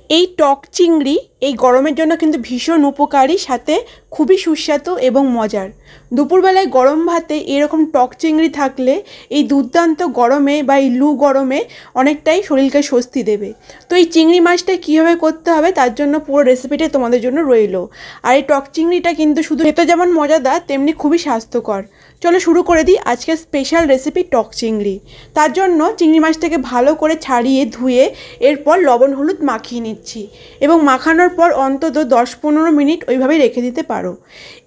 এই টক চিংড়ি এই গরমের জন্য কিন্তু ভীষণ উপকারী, সাথে খুবই সুস্বাদু এবং মজার। দুপুরবেলায় গরম ভাতে এরকম টক চিংড়ি থাকলে এই দুর্দান্ত গরমে বা এই লু গরমে অনেকটাই শরীরকে স্বস্তি দেবে। তো এই চিংড়ি মাছটা কীভাবে করতে হবে তার জন্য পুরো রেসিপিটা তোমাদের জন্য রইল। আর এই টক চিংড়িটা কিন্তু শুধু খেতে যেমন মজাদার তেমনি খুবই স্বাস্থ্যকর। চলো শুরু করে দিই আজকের স্পেশাল রেসিপি টক চিংড়ি। তার জন্য চিংড়ি মাছটাকে ভালো করে ছাড়িয়ে ধুয়ে এরপর লবণ হলুদ মাখিয়ে নিচ্ছি এবং মাখানোর পর অন্তত 10-15 মিনিট ওইভাবেই রেখে দিতে পারো।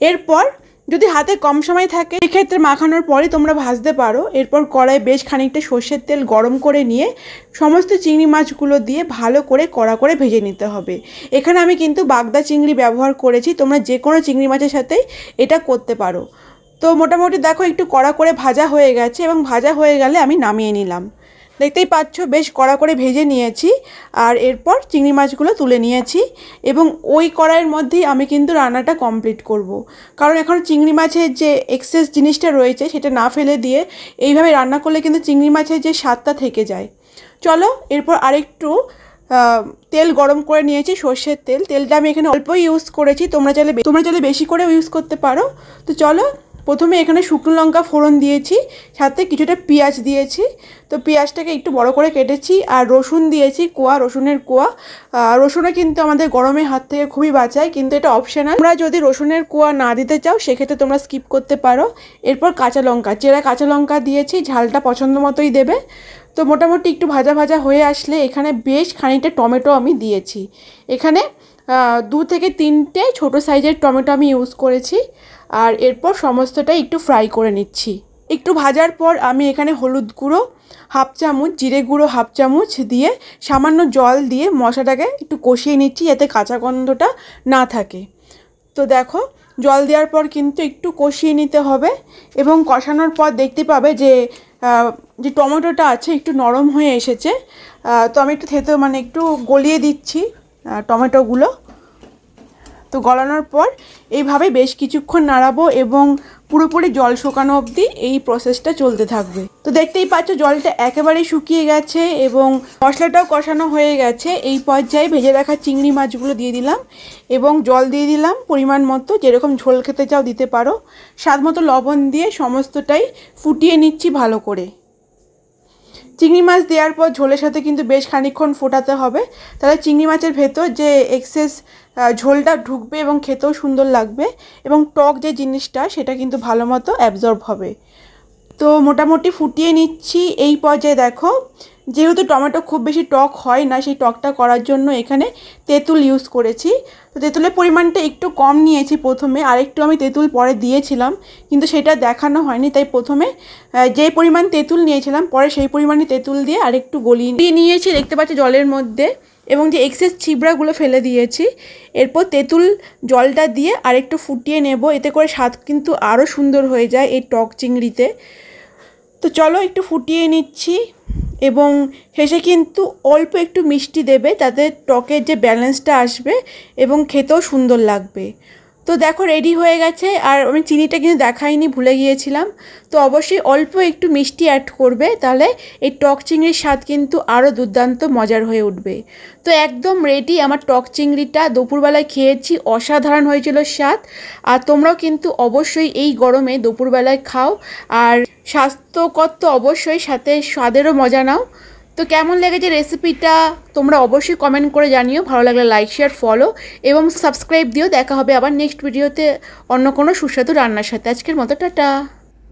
এরপর যদি হাতে কম সময় থাকে সেক্ষেত্রে মাখানোর পরই তোমরা ভাজতে পারো। এরপর কড়াইয়ে বেশ খানিকটা সর্ষের তেল গরম করে নিয়ে সমস্ত চিংড়ি মাছগুলো দিয়ে ভালো করে কড়া করে ভেজে নিতে হবে। এখানে আমি কিন্তু বাগদা চিংড়ি ব্যবহার করেছি, তোমরা যে কোনো চিংড়ি মাছের সাথেই এটা করতে পারো। তো মোটামুটি দেখো একটু কড়া করে ভাজা হয়ে গেছে এবং ভাজা হয়ে গেলে আমি নামিয়ে নিলাম। দেখতেই পাচ্ছ বেশ কড়া করে ভেজে নিয়েছি। আর এরপর চিংড়ি মাছগুলো তুলে নিয়েছি এবং ওই কড়াইয়ের মধ্যেই আমি কিন্তু রান্নাটা কমপ্লিট করব। কারণ এখন চিংড়ি মাছের যে এক্সেস জিনিসটা রয়েছে সেটা না ফেলে দিয়ে এইভাবে রান্না করলে কিন্তু চিংড়ি মাছের যে স্বাদটা থেকে যায়। চলো এরপর আরেকটু তেল গরম করে নিয়েছি, সর্ষের তেল। তেলটা আমি এখানে অল্পই ইউজ করেছি, তোমরা চাইলে বেশি করেও ইউজ করতে পারো। তো চলো প্রথমে এখানে শুকনো লঙ্কা ফোড়ন দিয়েছি, সাথে কিছুটা পেঁয়াজ দিয়েছি। তো পেঁয়াজটাকে একটু বড় করে কেটেছি আর রসুন দিয়েছি, রসুনের কোয়া। রসুনও কিন্তু আমাদের গরমের হাত থেকে খুবই বাঁচায়, কিন্তু এটা অপশনাল। তোমরা যদি রসুনের কোয়া না দিতে চাও সেক্ষেত্রে তোমরা স্কিপ করতে পারো। এরপর চেরা কাঁচা লঙ্কা দিয়েছি, ঝালটা পছন্দ মতোই দেবে। তো মোটামুটি একটু ভাজা ভাজা হয়ে আসলে এখানে বেশ খানিকটা টমেটো আমি দিয়েছি। এখানে 2 থেকে 3টে ছোটো সাইজের টমেটো আমি ইউজ করেছি। আর এরপর সমস্তটাই একটু ফ্রাই করে নিচ্ছি। একটু ভাজার পর আমি এখানে হলুদ গুঁড়ো 1/2 চামচ, জিরে গুঁড়ো 1/2 চামচ দিয়ে সামান্য জল দিয়ে মশলাটাকে একটু কষিয়ে নিচ্ছি যাতে কাঁচা গন্ধটা না থাকে। তো দেখো জল দেওয়ার পর কিন্তু একটু কষিয়ে নিতে হবে এবং কষানোর পর দেখতে পাবে যে টমেটোটা আছে একটু নরম হয়ে এসেছে। তো আমি একটু গলিয়ে দিচ্ছি টমেটোগুলো। তো গলানোর পর এইভাবে বেশ কিছুক্ষণ নাড়াবো এবং পুরোপুরি জল শুকানো অবধি এই প্রসেসটা চলতে থাকবে। তো দেখতেই পাচ্ছ জলটা একেবারেই শুকিয়ে গেছে এবং মশলাটাও কষানো হয়ে গেছে। এই পর্যায়ে ভেজে রাখা চিংড়ি মাছগুলো দিয়ে দিলাম এবং জল দিয়ে দিলাম পরিমাণ মতো, যেরকম ঝোল খেতে চাও দিতে পারো। স্বাদ মতো লবণ দিয়ে সমস্তটাই ফুটিয়ে নিচ্ছি ভালো করে। চিংড়ি মাছ দেওয়ার পর ঝোলের সাথে কিন্তু বেশ খানিকক্ষণ ফোটাতে হবে, তাহলে চিংড়ি মাছের ভেতর যে এক্সেস ঝোলটা ঢুকবে এবং খেতেও সুন্দর লাগবে এবং টক যে জিনিসটা সেটা কিন্তু ভালো মতো অ্যাবজর্ব হবে। তো মোটামুটি ফুটিয়ে নিচ্ছি। এই পর্যায়ে দেখো যেহেতু টমেটো খুব বেশি টক হয় না, সেই টকটা করার জন্য এখানে তেঁতুল ইউজ করেছি। তো তেঁতুলের পরিমাণটা একটু কম নিয়েছি প্রথমে, আরেকটু আমি তেঁতুল পরে দিয়েছিলাম কিন্তু সেটা দেখানো হয়নি, তাই প্রথমে যে পরিমাণ তেঁতুল নিয়েছিলাম পরে সেই পরিমাণে তেঁতুল দিয়ে আরেকটু গলিয়ে নিয়েছি দেখতে পাচ্ছি জলের মধ্যে, এবং যে এক্সেস ছিবড়াগুলো ফেলে দিয়েছি। এরপর তেঁতুল জলটা দিয়ে আরেকটু ফুটিয়ে নেব, এতে করে স্বাদ কিন্তু আরও সুন্দর হয়ে যায় এই টক চিংড়িতে। তো চলো একটু ফুটিয়ে নিচ্ছি এবং শেষে কিন্তু অল্প একটু মিষ্টি দেবে তাতে টকের যে ব্যালেন্সটা আসবে এবং খেতেও সুন্দর লাগবে। তো দেখো রেডি হয়ে গেছে। আর আমি চিনিটা কিন্তু দেখাইনি, ভুলে গিয়েছিলাম। তো অবশ্যই অল্প একটু মিষ্টি অ্যাড করবে, তাহলে এই টক চিংড়ির স্বাদ কিন্তু আরও দুর্দান্ত মজার হয়ে উঠবে। তো একদম রেডি আমার টক চিংড়িটা। দুপুরবেলায় খেয়েছি, অসাধারণ হয়েছিল স্বাদ। আর তোমরাও কিন্তু অবশ্যই এই গরমে দুপুরবেলায় খাও, আর স্বাস্থ্যকর তো অবশ্যই, সাথে স্বাদেরও মজা নাও। তো কেমন লেগেছে রেসিপিটা তোমরা অবশ্যই কমেন্ট করে জানিও। ভালো লাগলে লাইক শেয়ার ফলো এবং সাবস্ক্রাইব দিও। দেখা হবে আবার নেক্সট ভিডিওতে অন্য কোনো সুস্বাদু রান্নার সাথে। আজকের মতো টাটা।